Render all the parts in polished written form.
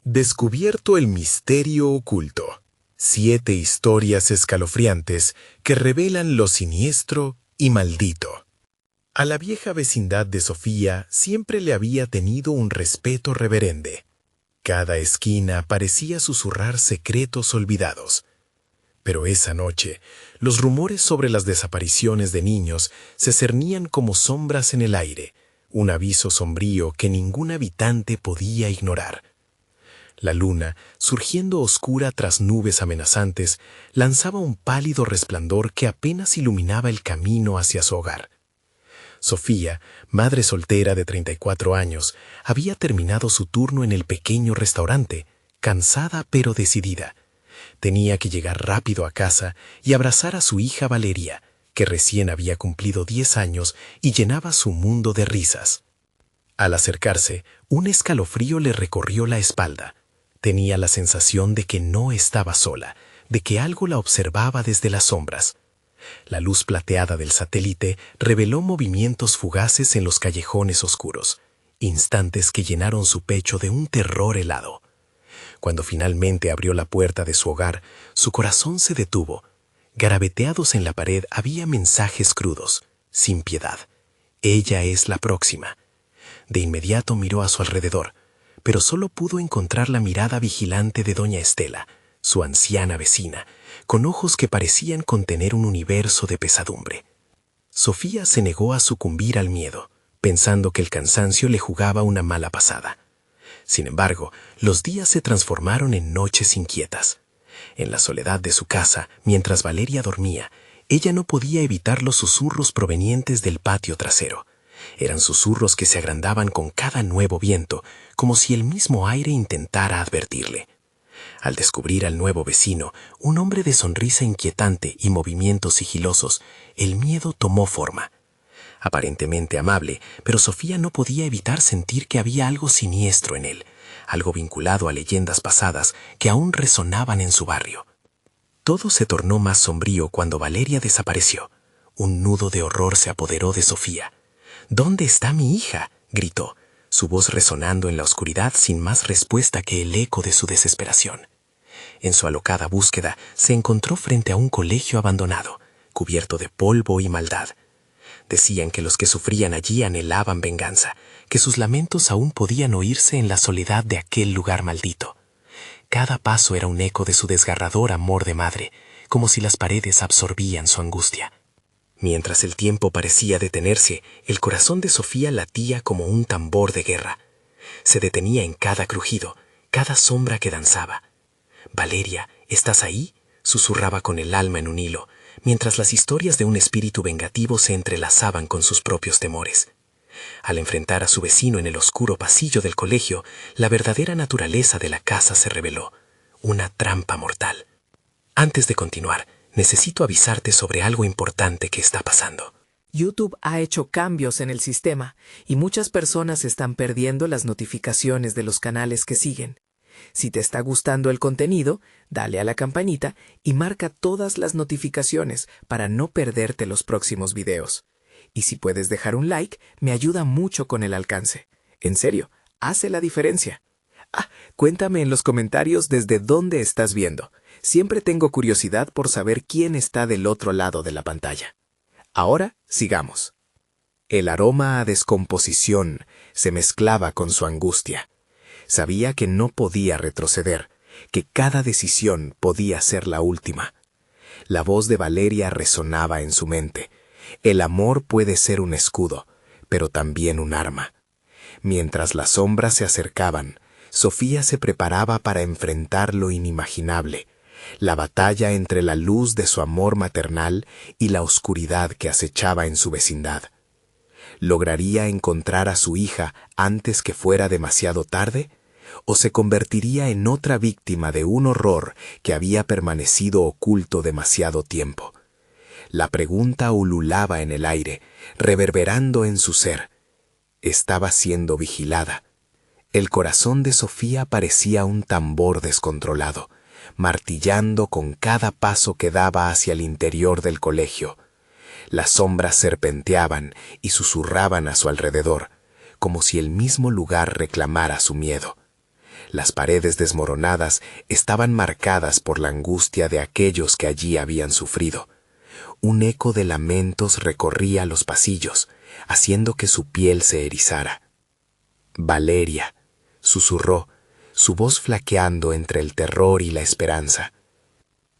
Descubierto el misterio oculto. 7 historias escalofriantes que revelan lo siniestro y maldito. A la vieja vecindad de Sofía siempre le había tenido un respeto reverente. Cada esquina parecía susurrar secretos olvidados. Pero esa noche, los rumores sobre las desapariciones de niños se cernían como sombras en el aire, un aviso sombrío que ningún habitante podía ignorar. La luna, surgiendo oscura tras nubes amenazantes, lanzaba un pálido resplandor que apenas iluminaba el camino hacia su hogar. Sofía, madre soltera de 34 años, había terminado su turno en el pequeño restaurante, cansada pero decidida. Tenía que llegar rápido a casa y abrazar a su hija Valeria, que recién había cumplido 10 años y llenaba su mundo de risas. Al acercarse, un escalofrío le recorrió la espalda. Tenía la sensación de que no estaba sola, de que algo la observaba desde las sombras. La luz plateada del satélite reveló movimientos fugaces en los callejones oscuros, instantes que llenaron su pecho de un terror helado. Cuando finalmente abrió la puerta de su hogar, su corazón se detuvo. Garabateados en la pared había mensajes crudos, sin piedad. Ella es la próxima. De inmediato miró a su alrededor, pero solo pudo encontrar la mirada vigilante de doña Estela, su anciana vecina, con ojos que parecían contener un universo de pesadumbre. Sofía se negó a sucumbir al miedo, pensando que el cansancio le jugaba una mala pasada. Sin embargo, los días se transformaron en noches inquietas. En la soledad de su casa, mientras Valeria dormía, ella no podía evitar los susurros provenientes del patio trasero. Eran susurros que se agrandaban con cada nuevo viento, como si el mismo aire intentara advertirle. Al descubrir al nuevo vecino, un hombre de sonrisa inquietante y movimientos sigilosos, el miedo tomó forma. Aparentemente amable, pero Sofía no podía evitar sentir que había algo siniestro en él, algo vinculado a leyendas pasadas que aún resonaban en su barrio. Todo se tornó más sombrío cuando Valeria desapareció. Un nudo de horror se apoderó de Sofía. «¿Dónde está mi hija?», gritó, su voz resonando en la oscuridad sin más respuesta que el eco de su desesperación. En su alocada búsqueda se encontró frente a un colegio abandonado, cubierto de polvo y maldad. Decían que los que sufrían allí anhelaban venganza, que sus lamentos aún podían oírse en la soledad de aquel lugar maldito. Cada paso era un eco de su desgarrador amor de madre, como si las paredes absorbían su angustia. Mientras el tiempo parecía detenerse, el corazón de Sofía latía como un tambor de guerra. Se detenía en cada crujido, cada sombra que danzaba. «Valeria, ¿estás ahí?», susurraba con el alma en un hilo, mientras las historias de un espíritu vengativo se entrelazaban con sus propios temores. Al enfrentar a su vecino en el oscuro pasillo del colegio, la verdadera naturaleza de la casa se reveló, una trampa mortal. Antes de continuar, necesito avisarte sobre algo importante que está pasando. YouTube ha hecho cambios en el sistema y muchas personas están perdiendo las notificaciones de los canales que siguen. Si te está gustando el contenido, dale a la campanita y marca todas las notificaciones para no perderte los próximos videos. Y si puedes dejar un like, me ayuda mucho con el alcance. En serio, hace la diferencia. Cuéntame en los comentarios desde dónde estás viendo. Siempre tengo curiosidad por saber quién está del otro lado de la pantalla. Ahora, sigamos. El aroma a descomposición se mezclaba con su angustia. Sabía que no podía retroceder, que cada decisión podía ser la última. La voz de Valeria resonaba en su mente. El amor puede ser un escudo, pero también un arma. Mientras las sombras se acercaban, Sofía se preparaba para enfrentar lo inimaginable, la batalla entre la luz de su amor maternal y la oscuridad que acechaba en su vecindad. ¿Lograría encontrar a su hija antes que fuera demasiado tarde? ¿O se convertiría en otra víctima de un horror que había permanecido oculto demasiado tiempo? La pregunta ululaba en el aire, reverberando en su ser. Estaba siendo vigilada. El corazón de Sofía parecía un tambor descontrolado, martillando con cada paso que daba hacia el interior del colegio. Las sombras serpenteaban y susurraban a su alrededor, como si el mismo lugar reclamara su miedo. Las paredes desmoronadas estaban marcadas por la angustia de aquellos que allí habían sufrido. Un eco de lamentos recorría los pasillos, haciendo que su piel se erizara. «Valeria», susurró, su voz flaqueando entre el terror y la esperanza.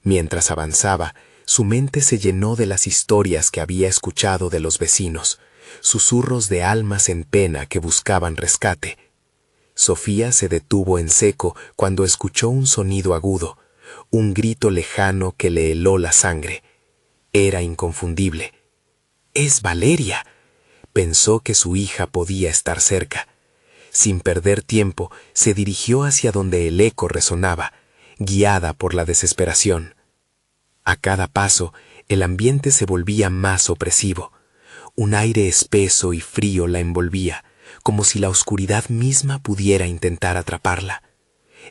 Mientras avanzaba, su mente se llenó de las historias que había escuchado de los vecinos, susurros de almas en pena que buscaban rescate. Sofía se detuvo en seco cuando escuchó un sonido agudo, un grito lejano que le heló la sangre. Era inconfundible. «¡Es Valeria!», pensó que su hija podía estar cerca. Sin perder tiempo, se dirigió hacia donde el eco resonaba, guiada por la desesperación. A cada paso, el ambiente se volvía más opresivo. Un aire espeso y frío la envolvía, como si la oscuridad misma pudiera intentar atraparla.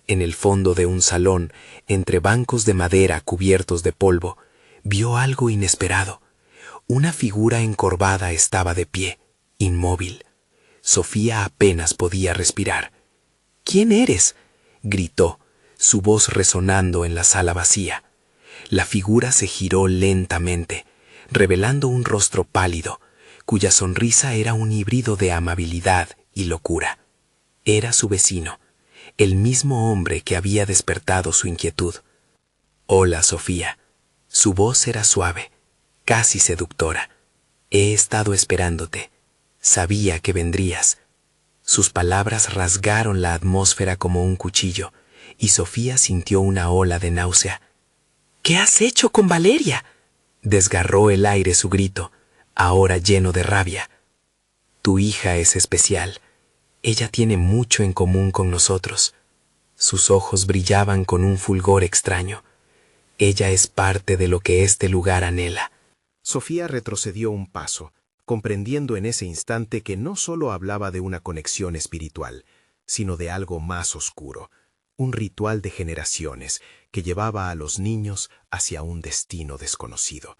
En el fondo de un salón, entre bancos de madera cubiertos de polvo, vio algo inesperado. Una figura encorvada estaba de pie, inmóvil. Sofía apenas podía respirar. «¿Quién eres?», gritó, su voz resonando en la sala vacía. La figura se giró lentamente, revelando un rostro pálido, cuya sonrisa era un híbrido de amabilidad y locura. Era su vecino, el mismo hombre que había despertado su inquietud. «Hola, Sofía». Su voz era suave, casi seductora. «He estado esperándote. Sabía que vendrías». Sus palabras rasgaron la atmósfera como un cuchillo, y Sofía sintió una ola de náusea. «¿Qué has hecho con Valeria?», desgarró el aire su grito, ahora lleno de rabia. «Tu hija es especial. Ella tiene mucho en común con nosotros». Sus ojos brillaban con un fulgor extraño. «Ella es parte de lo que este lugar anhela». Sofía retrocedió un paso, comprendiendo en ese instante que no solo hablaba de una conexión espiritual, sino de algo más oscuro, un ritual de generaciones que llevaba a los niños hacia un destino desconocido.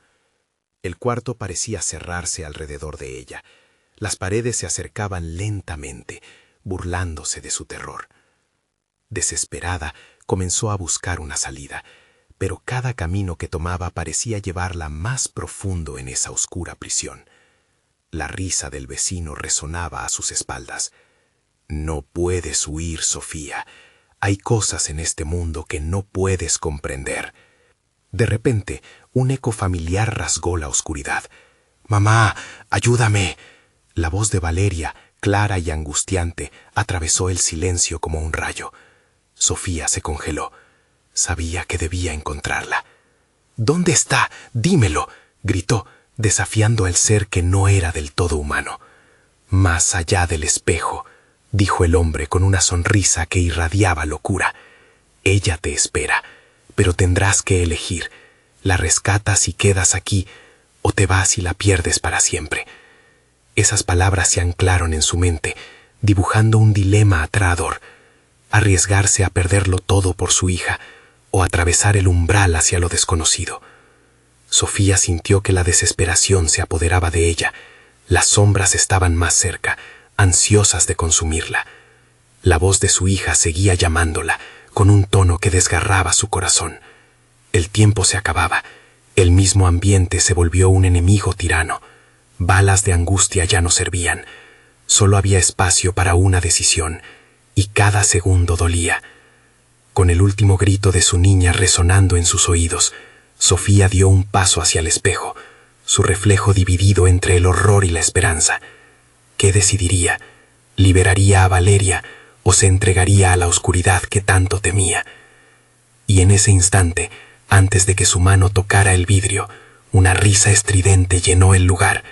El cuarto parecía cerrarse alrededor de ella. Las paredes se acercaban lentamente, burlándose de su terror. Desesperada, comenzó a buscar una salida, pero cada camino que tomaba parecía llevarla más profundo en esa oscura prisión. La risa del vecino resonaba a sus espaldas. «No puedes huir, Sofía. Hay cosas en este mundo que no puedes comprender». De repente, un eco familiar rasgó la oscuridad. «¡Mamá, ayúdame!». La voz de Valeria, clara y angustiante, atravesó el silencio como un rayo. Sofía se congeló. Sabía que debía encontrarla. «¿Dónde está? Dímelo», gritó, desafiando al ser que no era del todo humano. «Más allá del espejo», dijo el hombre con una sonrisa que irradiaba locura. «Ella te espera, pero tendrás que elegir. La rescatas y quedas aquí, o te vas y la pierdes para siempre». Esas palabras se anclaron en su mente, dibujando un dilema aterrador: arriesgarse a perderlo todo por su hija, o atravesar el umbral hacia lo desconocido. Sofía sintió que la desesperación se apoderaba de ella. Las sombras estaban más cerca, ansiosas de consumirla. La voz de su hija seguía llamándola, con un tono que desgarraba su corazón. El tiempo se acababa. El mismo ambiente se volvió un enemigo tirano. Balas de angustia ya no servían. Solo había espacio para una decisión, y cada segundo dolía. Con el último grito de su niña resonando en sus oídos, Sofía dio un paso hacia el espejo, su reflejo dividido entre el horror y la esperanza. ¿Qué decidiría? ¿Liberaría a Valeria o se entregaría a la oscuridad que tanto temía? Y en ese instante, antes de que su mano tocara el vidrio, una risa estridente llenó el lugar.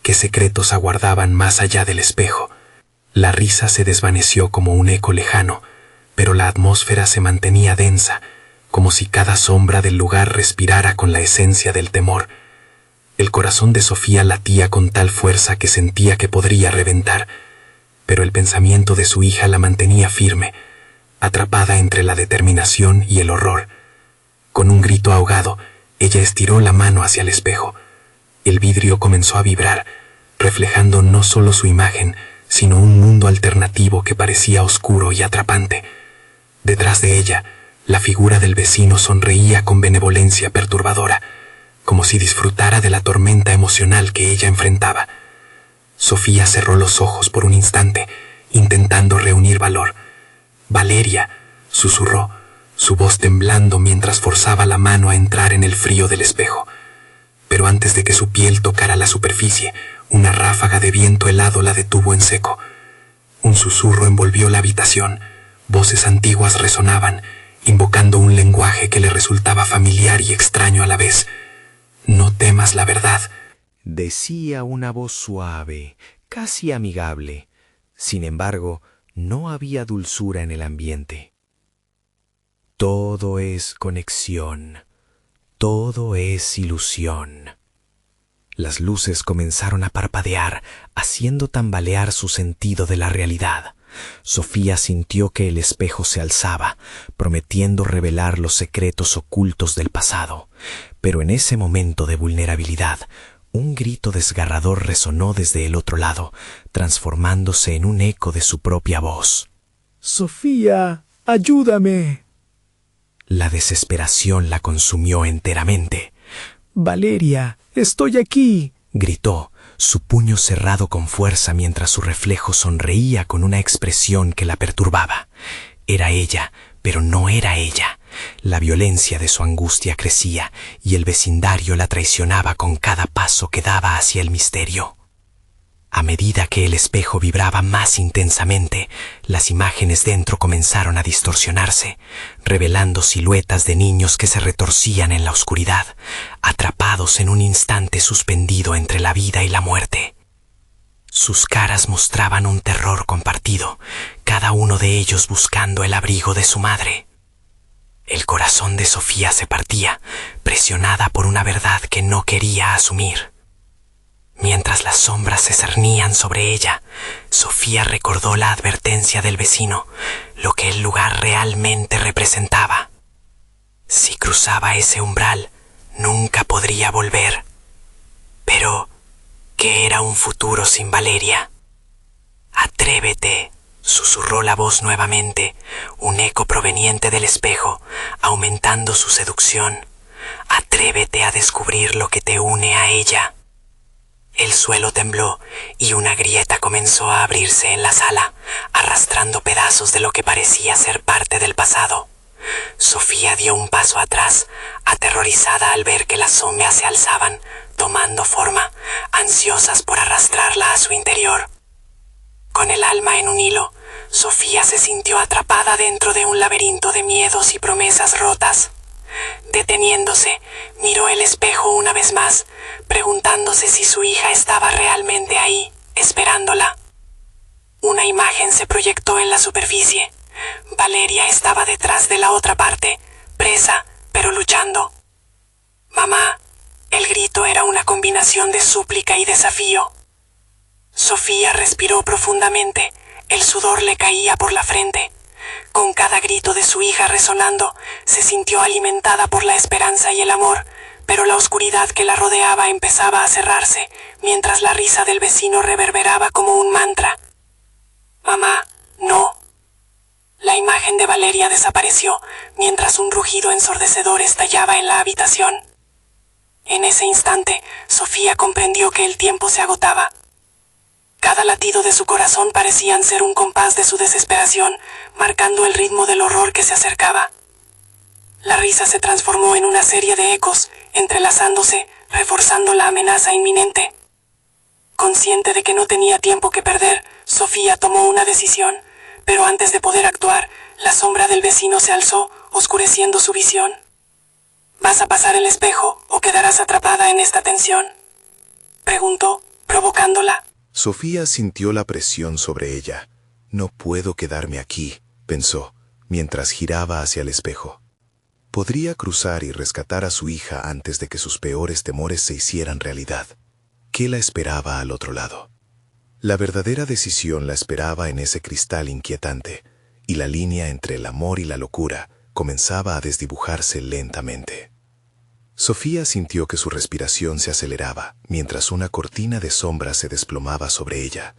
¿Qué secretos aguardaban más allá del espejo? La risa se desvaneció como un eco lejano, pero la atmósfera se mantenía densa, como si cada sombra del lugar respirara con la esencia del temor. El corazón de Sofía latía con tal fuerza que sentía que podría reventar, pero el pensamiento de su hija la mantenía firme, atrapada entre la determinación y el horror. Con un grito ahogado, ella estiró la mano hacia el espejo. El vidrio comenzó a vibrar, reflejando no solo su imagen, sino un mundo alternativo que parecía oscuro y atrapante. Detrás de ella, la figura del vecino sonreía con benevolencia perturbadora, como si disfrutara de la tormenta emocional que ella enfrentaba. Sofía cerró los ojos por un instante, intentando reunir valor. «Valeria», susurró, su voz temblando mientras forzaba la mano a entrar en el frío del espejo. Pero antes de que su piel tocara la superficie, una ráfaga de viento helado la detuvo en seco. Un susurro envolvió la habitación. Voces antiguas resonaban, invocando un lenguaje que le resultaba familiar y extraño a la vez. «No temas la verdad», decía una voz suave, casi amigable. Sin embargo, no había dulzura en el ambiente. Todo es conexión, todo es ilusión. Las luces comenzaron a parpadear, haciendo tambalear su sentido de la realidad. Sofía sintió que el espejo se alzaba, prometiendo revelar los secretos ocultos del pasado. Pero en ese momento de vulnerabilidad, un grito desgarrador resonó desde el otro lado, transformándose en un eco de su propia voz. «Sofía, ayúdame». La desesperación la consumió enteramente. «Valeria, estoy aquí», gritó, su puño cerrado con fuerza mientras su reflejo sonreía con una expresión que la perturbaba. Era ella, pero no era ella. La violencia de su angustia crecía y el vecindario la traicionaba con cada paso que daba hacia el misterio. A medida que el espejo vibraba más intensamente, las imágenes dentro comenzaron a distorsionarse, revelando siluetas de niños que se retorcían en la oscuridad, atrapados en un instante suspendido entre la vida y la muerte. Sus caras mostraban un terror compartido, cada uno de ellos buscando el abrigo de su madre. El corazón de Sofía se partía, presionada por una verdad que no quería asumir. Mientras las sombras se cernían sobre ella, Sofía recordó la advertencia del vecino, lo que el lugar realmente representaba. Si cruzaba ese umbral, nunca podría volver. Pero, ¿qué era un futuro sin Valeria? «Atrévete», susurró la voz nuevamente, un eco proveniente del espejo, aumentando su seducción. «Atrévete a descubrir lo que te une a ella». El suelo tembló y una grieta comenzó a abrirse en la sala, arrastrando pedazos de lo que parecía ser parte del pasado. Sofía dio un paso atrás, aterrorizada al ver que las sombras se alzaban, tomando forma, ansiosas por arrastrarla a su interior. Con el alma en un hilo, Sofía se sintió atrapada dentro de un laberinto de miedos y promesas rotas. Deteniéndose, miró el espejo una vez más, preguntándose si su hija estaba realmente ahí, esperándola. Una imagen se proyectó en la superficie. Valeria estaba detrás de la otra parte, presa, pero luchando. «Mamá», el grito era una combinación de súplica y desafío. Sofía respiró profundamente, el sudor le caía por la frente. Con cada grito de su hija resonando, se sintió alimentada por la esperanza y el amor, pero la oscuridad que la rodeaba empezaba a cerrarse, mientras la risa del vecino reverberaba como un mantra. «Mamá, no». La imagen de Valeria desapareció, mientras un rugido ensordecedor estallaba en la habitación. En ese instante, Sofía comprendió que el tiempo se agotaba. Cada latido de su corazón parecían ser un compás de su desesperación, marcando el ritmo del horror que se acercaba. La risa se transformó en una serie de ecos, entrelazándose, reforzando la amenaza inminente. Consciente de que no tenía tiempo que perder, Sofía tomó una decisión, pero antes de poder actuar, la sombra del vecino se alzó, oscureciendo su visión. «¿Vas a pasar el espejo o quedarás atrapada en esta tensión?», preguntó, provocándola. Sofía sintió la presión sobre ella. «No puedo quedarme aquí», pensó, mientras giraba hacia el espejo. Podría cruzar y rescatar a su hija antes de que sus peores temores se hicieran realidad. ¿Qué la esperaba al otro lado? La verdadera decisión la esperaba en ese cristal inquietante, y la línea entre el amor y la locura comenzaba a desdibujarse lentamente. Sofía sintió que su respiración se aceleraba, mientras una cortina de sombras se desplomaba sobre ella.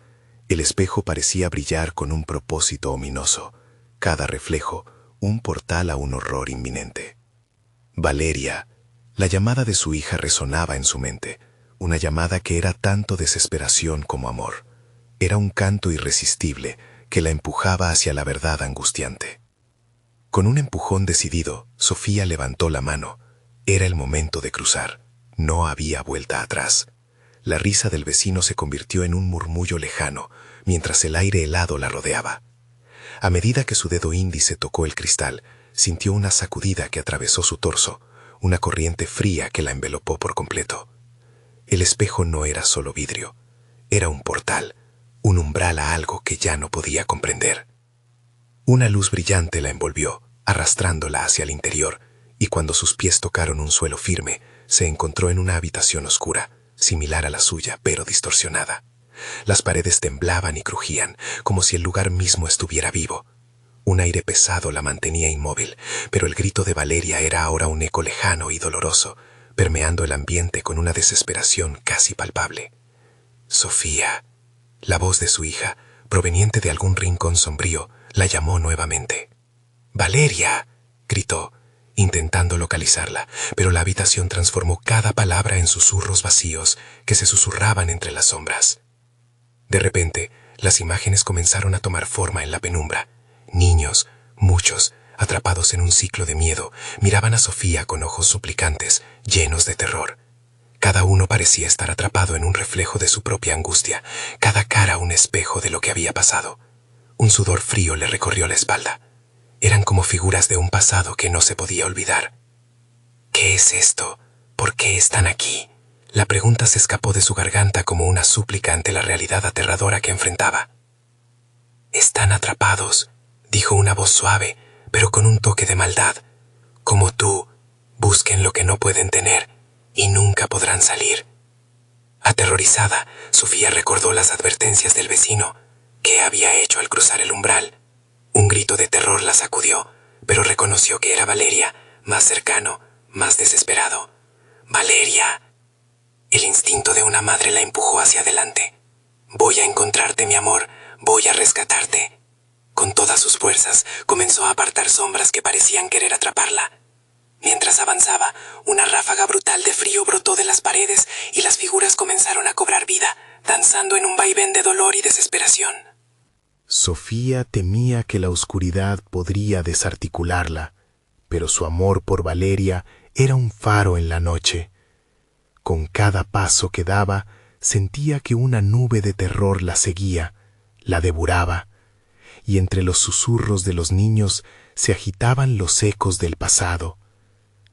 El espejo parecía brillar con un propósito ominoso. Cada reflejo, un portal a un horror inminente. Valeria, la llamada de su hija resonaba en su mente, una llamada que era tanto desesperación como amor. Era un canto irresistible que la empujaba hacia la verdad angustiante. Con un empujón decidido, Sofía levantó la mano. Era el momento de cruzar. No había vuelta atrás. La risa del vecino se convirtió en un murmullo lejano, mientras el aire helado la rodeaba. A medida que su dedo índice tocó el cristal, sintió una sacudida que atravesó su torso, una corriente fría que la envelopó por completo. El espejo no era solo vidrio, era un portal, un umbral a algo que ya no podía comprender. Una luz brillante la envolvió, arrastrándola hacia el interior, y cuando sus pies tocaron un suelo firme, se encontró en una habitación oscura, similar a la suya, pero distorsionada. Las paredes temblaban y crujían, como si el lugar mismo estuviera vivo. Un aire pesado la mantenía inmóvil, pero el grito de Valeria era ahora un eco lejano y doloroso, permeando el ambiente con una desesperación casi palpable. Sofía. La voz de su hija, proveniente de algún rincón sombrío, la llamó nuevamente. «¡Valeria!», gritó, intentando localizarla, pero la habitación transformó cada palabra en susurros vacíos que se susurraban entre las sombras. De repente, las imágenes comenzaron a tomar forma en la penumbra. Niños, muchos, atrapados en un ciclo de miedo, miraban a Sofía con ojos suplicantes, llenos de terror. Cada uno parecía estar atrapado en un reflejo de su propia angustia, cada cara un espejo de lo que había pasado. Un sudor frío le recorrió la espalda. Eran como figuras de un pasado que no se podía olvidar. ¿Qué es esto? ¿Por qué están aquí? La pregunta se escapó de su garganta como una súplica ante la realidad aterradora que enfrentaba. «Están atrapados», dijo una voz suave, pero con un toque de maldad. «Como tú, busquen lo que no pueden tener y nunca podrán salir». Aterrorizada, Sofía recordó las advertencias del vecino. ¿Qué había hecho al cruzar el umbral? Un grito de terror la sacudió, pero reconoció que era Valeria, más cercano, más desesperado. «¡Valeria!». El instinto de una madre la empujó hacia adelante. «Voy a encontrarte, mi amor, voy a rescatarte». Con todas sus fuerzas, comenzó a apartar sombras que parecían querer atraparla. Mientras avanzaba, una ráfaga brutal de frío brotó de las paredes y las figuras comenzaron a cobrar vida, danzando en un vaivén de dolor y desesperación. Sofía temía que la oscuridad podría desarticularla, pero su amor por Valeria era un faro en la noche. Con cada paso que daba, sentía que una nube de terror la seguía, la devoraba, y entre los susurros de los niños se agitaban los ecos del pasado,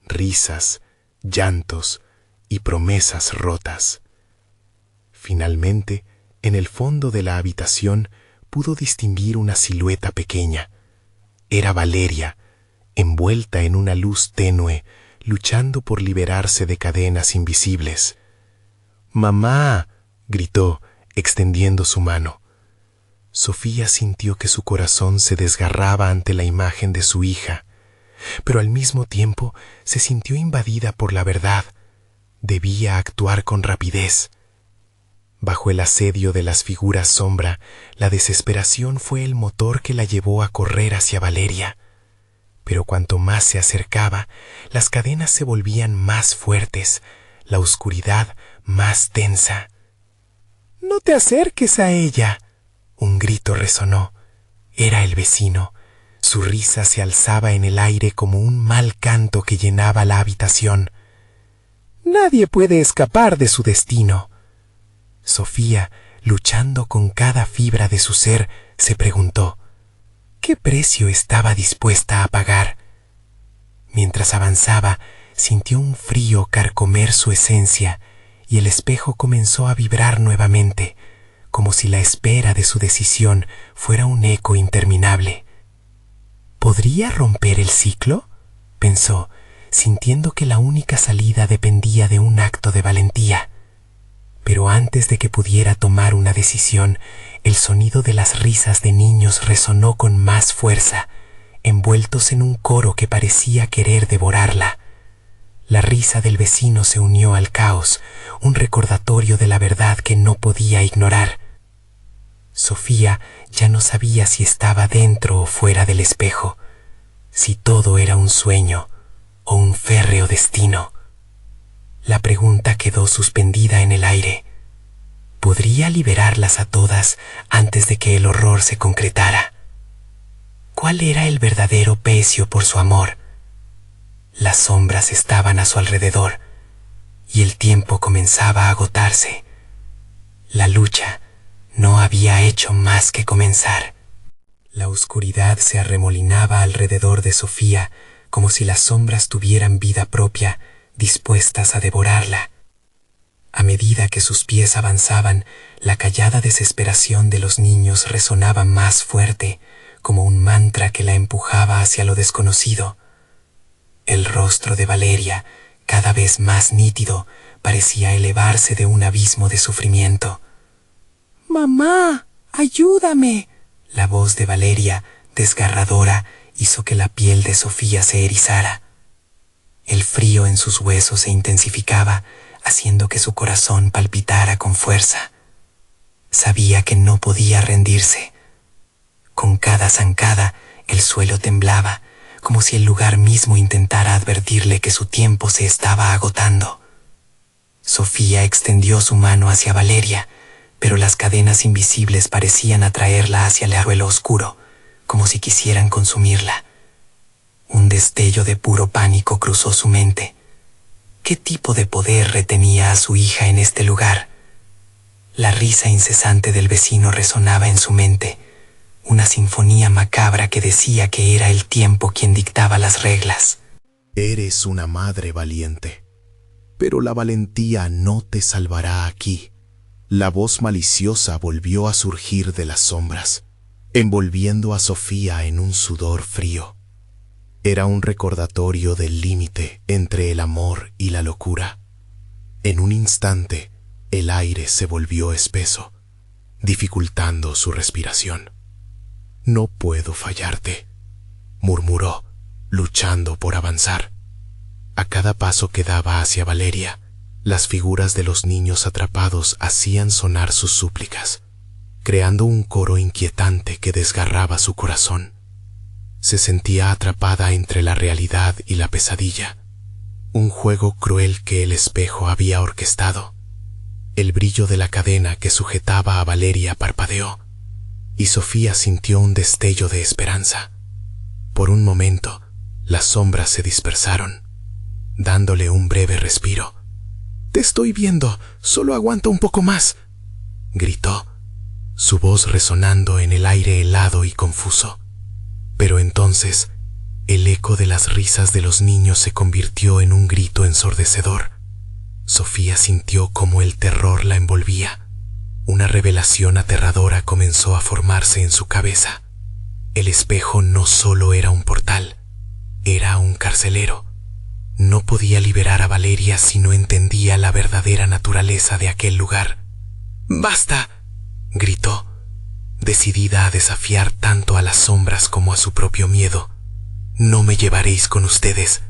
risas, llantos y promesas rotas. Finalmente, en el fondo de la habitación, pudo distinguir una silueta pequeña. Era Valeria, envuelta en una luz tenue, luchando por liberarse de cadenas invisibles. «¡Mamá!», gritó, extendiendo su mano. Sofía sintió que su corazón se desgarraba ante la imagen de su hija, pero al mismo tiempo se sintió invadida por la verdad. Debía actuar con rapidez. Bajo el asedio de las figuras sombra, la desesperación fue el motor que la llevó a correr hacia Valeria. Pero cuanto más se acercaba, las cadenas se volvían más fuertes, la oscuridad más densa. «¡No te acerques a ella!», un grito resonó. Era el vecino. Su risa se alzaba en el aire como un mal canto que llenaba la habitación. «Nadie puede escapar de su destino». Sofía, luchando con cada fibra de su ser, se preguntó: ¿qué precio estaba dispuesta a pagar? Mientras avanzaba, sintió un frío carcomer su esencia y el espejo comenzó a vibrar nuevamente, como si la espera de su decisión fuera un eco interminable. ¿Podría romper el ciclo?, pensó, sintiendo que la única salida dependía de un acto de valentía. Pero antes de que pudiera tomar una decisión, el sonido de las risas de niños resonó con más fuerza, envueltos en un coro que parecía querer devorarla. La risa del vecino se unió al caos, un recordatorio de la verdad que no podía ignorar. Sofía ya no sabía si estaba dentro o fuera del espejo. si todo era un sueño o un férreo destino. La pregunta quedó suspendida en el aire. ¿Podría liberarlas a todas antes de que el horror se concretara? ¿Cuál era el verdadero precio por su amor? Las sombras estaban a su alrededor y el tiempo comenzaba a agotarse. La lucha no había hecho más que comenzar. La oscuridad se arremolinaba alrededor de Sofía como si las sombras tuvieran vida propia, dispuestas a devorarla. A medida que sus pies avanzaban, la callada desesperación de los niños resonaba más fuerte, como un mantra que la empujaba hacia lo desconocido. El rostro de Valeria, cada vez más nítido, parecía elevarse de un abismo de sufrimiento. «¡Mamá! ¡Ayúdame!». La voz de Valeria, desgarradora, hizo que la piel de Sofía se erizara. El frío en sus huesos se intensificaba, haciendo que su corazón palpitara con fuerza. Sabía que no podía rendirse. Con cada zancada, el suelo temblaba, como si el lugar mismo intentara advertirle que su tiempo se estaba agotando. Sofía extendió su mano hacia Valeria, pero las cadenas invisibles parecían atraerla hacia el arruelo oscuro, como si quisieran consumirla. Un destello de puro pánico cruzó su mente. ¿Qué tipo de poder retenía a su hija en este lugar? La risa incesante del vecino resonaba en su mente, una sinfonía macabra que decía que era el tiempo quien dictaba las reglas. Eres una madre valiente, pero la valentía no te salvará aquí. La voz maliciosa volvió a surgir de las sombras, envolviendo a Sofía en un sudor frío. Era un recordatorio del límite entre el amor y la locura. En un instante, el aire se volvió espeso, dificultando su respiración. «No puedo fallarte», murmuró, luchando por avanzar. A cada paso que daba hacia Valeria, las figuras de los niños atrapados hacían sonar sus súplicas, creando un coro inquietante que desgarraba su corazón. Se sentía atrapada entre la realidad y la pesadilla, un juego cruel que el espejo había orquestado. El brillo de la cadena que sujetaba a Valeria parpadeó, y Sofía sintió un destello de esperanza. Por un momento, las sombras se dispersaron, dándole un breve respiro. «Te estoy viendo, solo aguanta un poco más», gritó, su voz resonando en el aire helado y confuso. Pero entonces, el eco de las risas de los niños se convirtió en un grito ensordecedor. Sofía sintió cómo el terror la envolvía. Una revelación aterradora comenzó a formarse en su cabeza. El espejo no solo era un portal, era un carcelero. No podía liberar a Valeria si no entendía la verdadera naturaleza de aquel lugar. «¡Basta!», gritó, decidida a desafiar tanto a las sombras como a su propio miedo. «No me llevaréis con ustedes».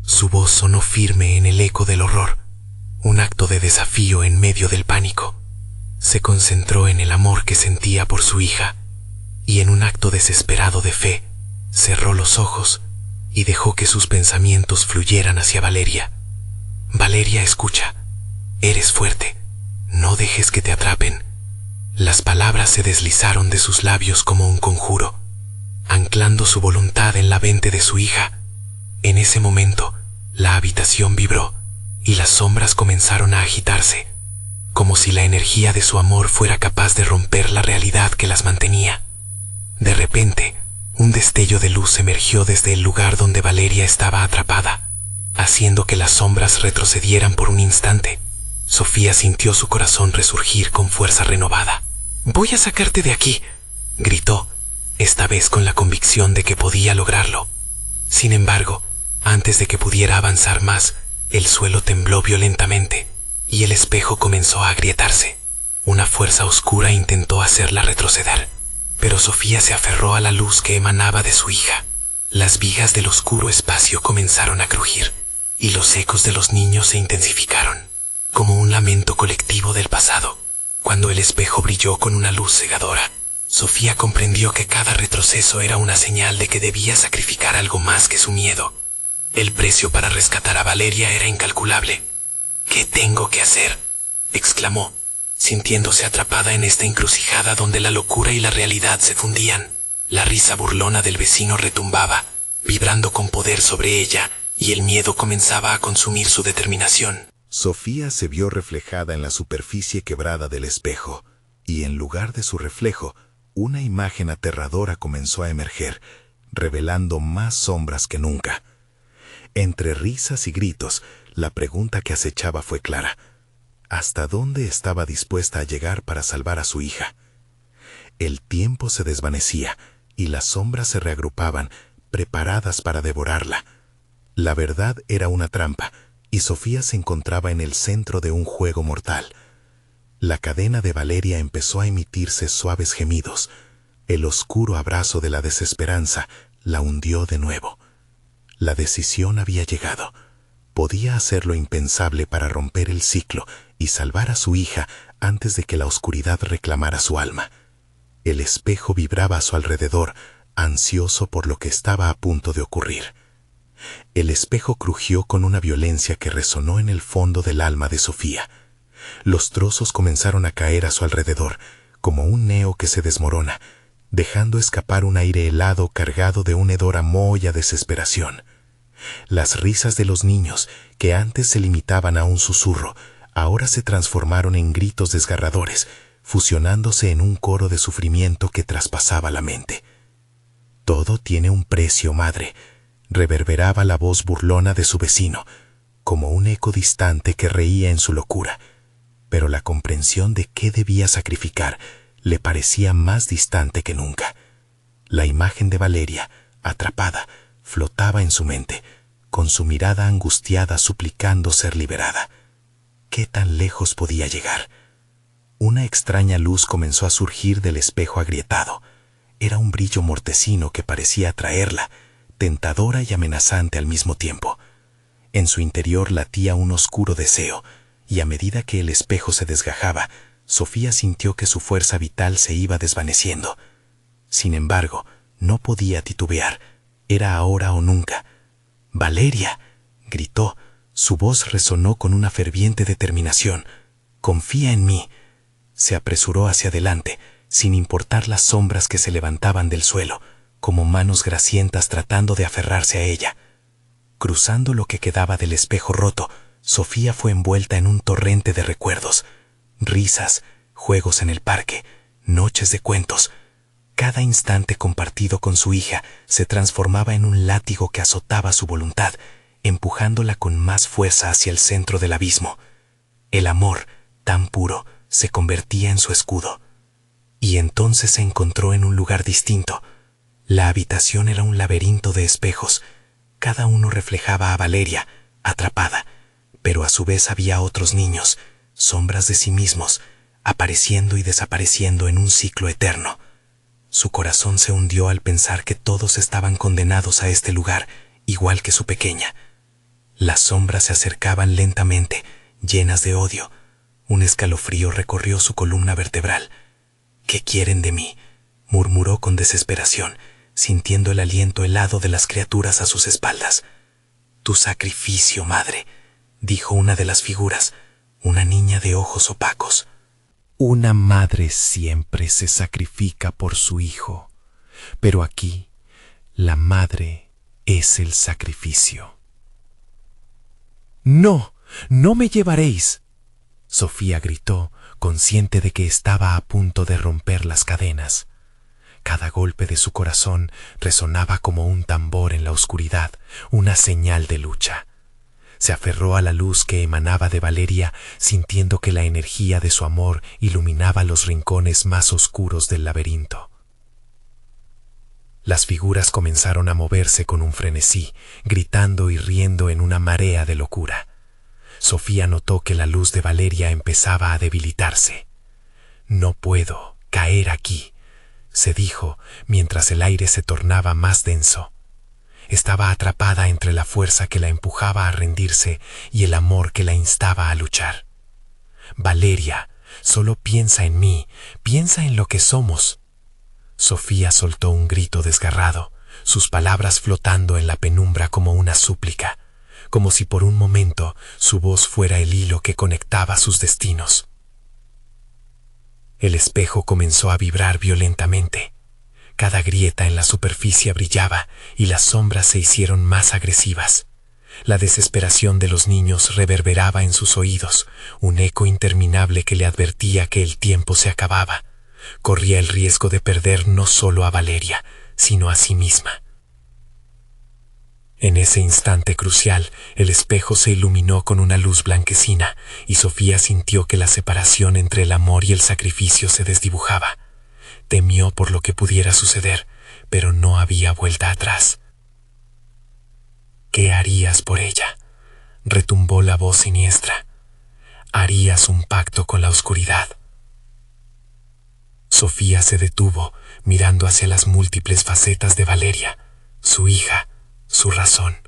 Su voz sonó firme en el eco del horror, un acto de desafío en medio del pánico. Se concentró en el amor que sentía por su hija, y en un acto desesperado de fe, cerró los ojos y dejó que sus pensamientos fluyeran hacia Valeria. «Valeria, escucha. Eres fuerte. No dejes que te atrapen». Las palabras se deslizaron de sus labios como un conjuro, anclando su voluntad en la mente de su hija. En ese momento, la habitación vibró y las sombras comenzaron a agitarse, como si la energía de su amor fuera capaz de romper la realidad que las mantenía. De repente, un destello de luz emergió desde el lugar donde Valeria estaba atrapada, haciendo que las sombras retrocedieran por un instante. Sofía sintió su corazón resurgir con fuerza renovada. «Voy a sacarte de aquí», gritó, esta vez con la convicción de que podía lograrlo. Sin embargo, antes de que pudiera avanzar más, el suelo tembló violentamente y el espejo comenzó a agrietarse. Una fuerza oscura intentó hacerla retroceder, pero Sofía se aferró a la luz que emanaba de su hija. Las vigas del oscuro espacio comenzaron a crujir y los ecos de los niños se intensificaron, como un lamento colectivo del pasado. Cuando el espejo brilló con una luz cegadora, Sofía comprendió que cada retroceso era una señal de que debía sacrificar algo más que su miedo. El precio para rescatar a Valeria era incalculable. ¿Qué tengo que hacer?, exclamó, sintiéndose atrapada en esta encrucijada donde la locura y la realidad se fundían. La risa burlona del vecino retumbaba, vibrando con poder sobre ella, y el miedo comenzaba a consumir su determinación. Sofía se vio reflejada en la superficie quebrada del espejo, y en lugar de su reflejo, una imagen aterradora comenzó a emerger, revelando más sombras que nunca. Entre risas y gritos, la pregunta que acechaba fue clara: ¿hasta dónde estaba dispuesta a llegar para salvar a su hija? El tiempo se desvanecía, y las sombras se reagrupaban, preparadas para devorarla. La verdad era una trampa, y Sofía se encontraba en el centro de un juego mortal. La cadena de Valeria empezó a emitirse suaves gemidos. El oscuro abrazo de la desesperanza la hundió de nuevo. La decisión había llegado. Podía hacer lo impensable para romper el ciclo y salvar a su hija antes de que la oscuridad reclamara su alma. El espejo vibraba a su alrededor, ansioso por lo que estaba a punto de ocurrir. El espejo crujió con una violencia que resonó en el fondo del alma de Sofía. Los trozos comenzaron a caer a su alrededor, como un neo que se desmorona, dejando escapar un aire helado cargado de un hedor a moho y a desesperación. Las risas de los niños, que antes se limitaban a un susurro, ahora se transformaron en gritos desgarradores, fusionándose en un coro de sufrimiento que traspasaba la mente. «Todo tiene un precio, madre», reverberaba la voz burlona de su vecino, como un eco distante que reía en su locura. Pero la comprensión de qué debía sacrificar le parecía más distante que nunca. La imagen de Valeria, atrapada, flotaba en su mente, con su mirada angustiada suplicando ser liberada. ¿Qué tan lejos podía llegar? Una extraña luz comenzó a surgir del espejo agrietado. Era un brillo mortecino que parecía atraerla, tentadora y amenazante al mismo tiempo. En su interior latía un oscuro deseo, y a medida que el espejo se desgajaba, Sofía sintió que su fuerza vital se iba desvaneciendo. Sin embargo, no podía titubear. Era ahora o nunca. «¡Valeria!», gritó. Su voz resonó con una ferviente determinación. «¡Confía en mí!». Se apresuró hacia adelante, sin importar las sombras que se levantaban del suelo, como manos grasientas tratando de aferrarse a ella. Cruzando lo que quedaba del espejo roto, Sofía fue envuelta en un torrente de recuerdos. Risas, juegos en el parque, noches de cuentos. Cada instante compartido con su hija se transformaba en un látigo que azotaba su voluntad, empujándola con más fuerza hacia el centro del abismo. El amor, tan puro, se convertía en su escudo. Y entonces se encontró en un lugar distinto. La habitación era un laberinto de espejos. Cada uno reflejaba a Valeria, atrapada, pero a su vez había otros niños, sombras de sí mismos, apareciendo y desapareciendo en un ciclo eterno. Su corazón se hundió al pensar que todos estaban condenados a este lugar, igual que su pequeña. Las sombras se acercaban lentamente, llenas de odio. Un escalofrío recorrió su columna vertebral. «¿Qué quieren de mí?», murmuró con desesperación, sintiendo el aliento helado de las criaturas a sus espaldas. «Tu sacrificio, madre», dijo una de las figuras, una niña de ojos opacos. Una madre siempre se sacrifica por su hijo, pero aquí la madre es el sacrificio. «¡No! ¡No me llevaréis!», Sofía gritó, consciente de que estaba a punto de romper las cadenas. Cada golpe de su corazón resonaba como un tambor en la oscuridad, una señal de lucha. Se aferró a la luz que emanaba de Valeria, sintiendo que la energía de su amor iluminaba los rincones más oscuros del laberinto. Las figuras comenzaron a moverse con un frenesí, gritando y riendo en una marea de locura. Sofía notó que la luz de Valeria empezaba a debilitarse. «No puedo caer aquí», se dijo mientras el aire se tornaba más denso. Estaba atrapada entre la fuerza que la empujaba a rendirse y el amor que la instaba a luchar. «Valeria, solo piensa en mí, piensa en lo que somos». Sofía soltó un grito desgarrado, sus palabras flotando en la penumbra como una súplica, como si por un momento su voz fuera el hilo que conectaba sus destinos. El espejo comenzó a vibrar violentamente. Cada grieta en la superficie brillaba y las sombras se hicieron más agresivas. La desesperación de los niños reverberaba en sus oídos, un eco interminable que le advertía que el tiempo se acababa. Corría el riesgo de perder no solo a Valeria, sino a sí misma. En ese instante crucial, el espejo se iluminó con una luz blanquecina y Sofía sintió que la separación entre el amor y el sacrificio se desdibujaba. Temió por lo que pudiera suceder, pero no había vuelta atrás. ¿Qué harías por ella?, retumbó la voz siniestra. Harías un pacto con la oscuridad. Sofía se detuvo, mirando hacia las múltiples facetas de Valeria, su hija, su razón.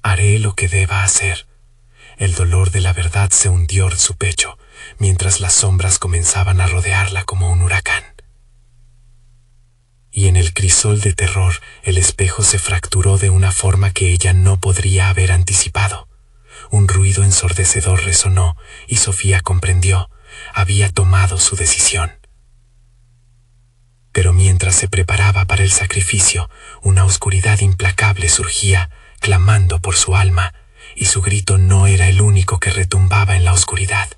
Haré lo que deba hacer. El dolor de la verdad se hundió en su pecho, mientras las sombras comenzaban a rodearla como un huracán. Y en el crisol de terror, el espejo se fracturó de una forma que ella no podría haber anticipado. Un ruido ensordecedor resonó, y Sofía comprendió. Había tomado su decisión. Pero mientras se preparaba para el sacrificio, una oscuridad implacable surgía, clamando por su alma, y su grito no era el único que retumbaba en la oscuridad.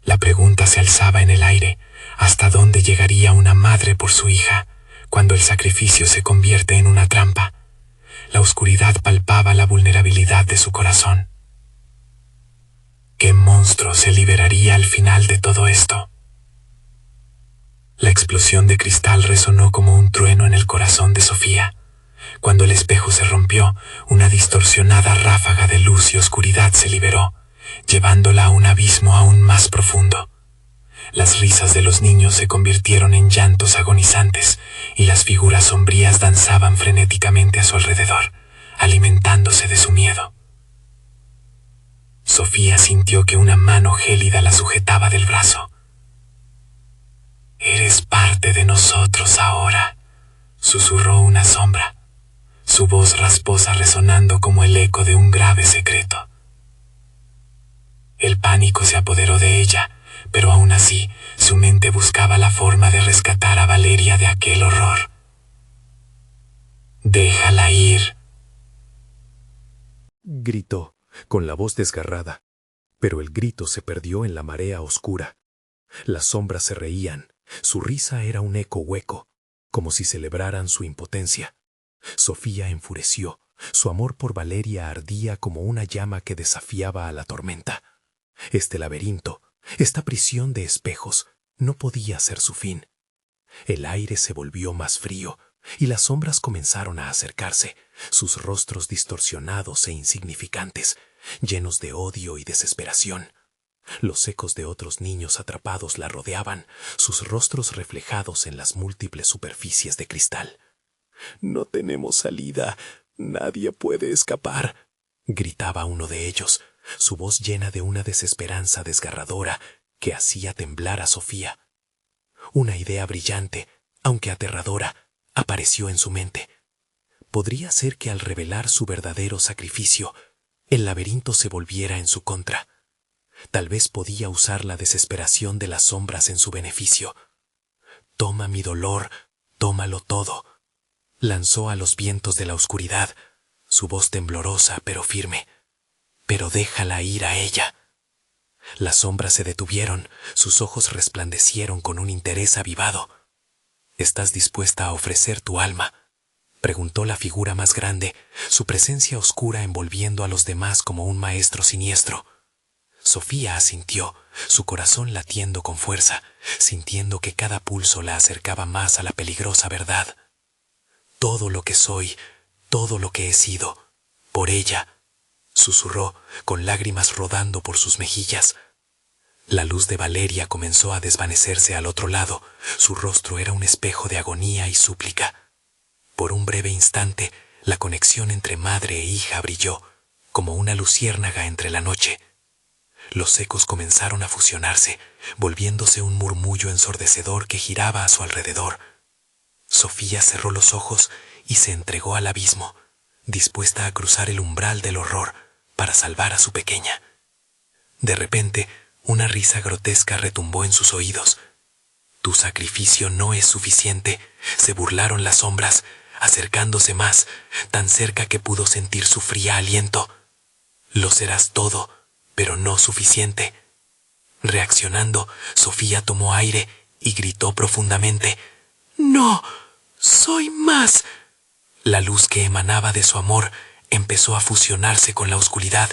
La pregunta se alzaba en el aire: ¿hasta dónde llegaría una madre por su hija cuando el sacrificio se convierte en una trampa? La oscuridad palpaba la vulnerabilidad de su corazón. ¿Qué monstruo se liberaría al final de todo esto? La explosión de cristal resonó como un trueno en el corazón de Sofía. Cuando el espejo se rompió, una distorsionada ráfaga de luz y oscuridad se liberó, llevándola a un abismo aún más profundo. Las risas de los niños se convirtieron en llantos agonizantes, y las figuras sombrías danzaban frenéticamente a su alrededor, alimentándose de su miedo. Sofía sintió que una mano gélida la sujetaba del brazo. «Eres parte de nosotros ahora», susurró una sombra, su voz rasposa resonando como el eco de un grave secreto. El pánico se apoderó de ella, pero aún así su mente buscaba la forma de rescatar a Valeria de aquel horror. «Déjala ir», gritó, con la voz desgarrada, pero el grito se perdió en la marea oscura. Las sombras se reían, su risa era un eco hueco, como si celebraran su impotencia. Sofía enfureció, su amor por Valeria ardía como una llama que desafiaba a la tormenta. Este laberinto, esta prisión de espejos, no podía ser su fin. El aire se volvió más frío, y las sombras comenzaron a acercarse, sus rostros distorsionados e insignificantes, llenos de odio y desesperación. Los ecos de otros niños atrapados la rodeaban, sus rostros reflejados en las múltiples superficies de cristal. «No tenemos salida, nadie puede escapar», gritaba uno de ellos, su voz llena de una desesperanza desgarradora que hacía temblar a Sofía. Una idea brillante, aunque aterradora, apareció en su mente. Podría ser que al revelar su verdadero sacrificio, el laberinto se volviera en su contra. Tal vez podía usar la desesperación de las sombras en su beneficio. «Toma mi dolor, tómalo todo», lanzó a los vientos de la oscuridad, su voz temblorosa pero firme. «Pero déjala ir a ella». Las sombras se detuvieron, sus ojos resplandecieron con un interés avivado. «¿Estás dispuesta a ofrecer tu alma?», preguntó la figura más grande, su presencia oscura envolviendo a los demás como un maestro siniestro. Sofía asintió, su corazón latiendo con fuerza, sintiendo que cada pulso la acercaba más a la peligrosa verdad. «Todo lo que soy, todo lo que he sido, por ella», susurró, con lágrimas rodando por sus mejillas. La luz de Valeria comenzó a desvanecerse al otro lado, su rostro era un espejo de agonía y súplica. Por un breve instante, la conexión entre madre e hija brilló, como una luciérnaga entre la noche. Los ecos comenzaron a fusionarse, volviéndose un murmullo ensordecedor que giraba a su alrededor. Sofía cerró los ojos y se entregó al abismo, dispuesta a cruzar el umbral del horror para salvar a su pequeña. De repente, una risa grotesca retumbó en sus oídos. «Tu sacrificio no es suficiente», se burlaron las sombras, acercándose más, tan cerca que pudo sentir su fría aliento. «Lo serás todo, pero no suficiente». Reaccionando, Sofía tomó aire y gritó profundamente: «¡No! ¡Soy más!». La luz que emanaba de su amor empezó a fusionarse con la oscuridad,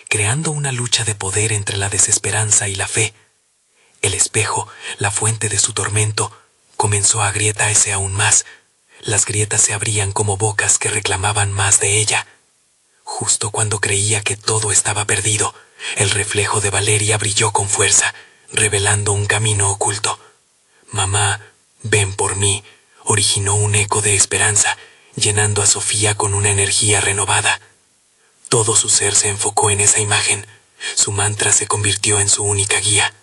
creando una lucha de poder entre la desesperanza y la fe. El espejo, la fuente de su tormento, comenzó a agrietarse aún más. Las grietas se abrían como bocas que reclamaban más de ella. Justo cuando creía que todo estaba perdido, el reflejo de Valeria brilló con fuerza, revelando un camino oculto. «Mamá, ven por mí», originó un eco de esperanza, llenando a Sofía con una energía renovada. Todo su ser se enfocó en esa imagen. Su mantra se convirtió en su única guía.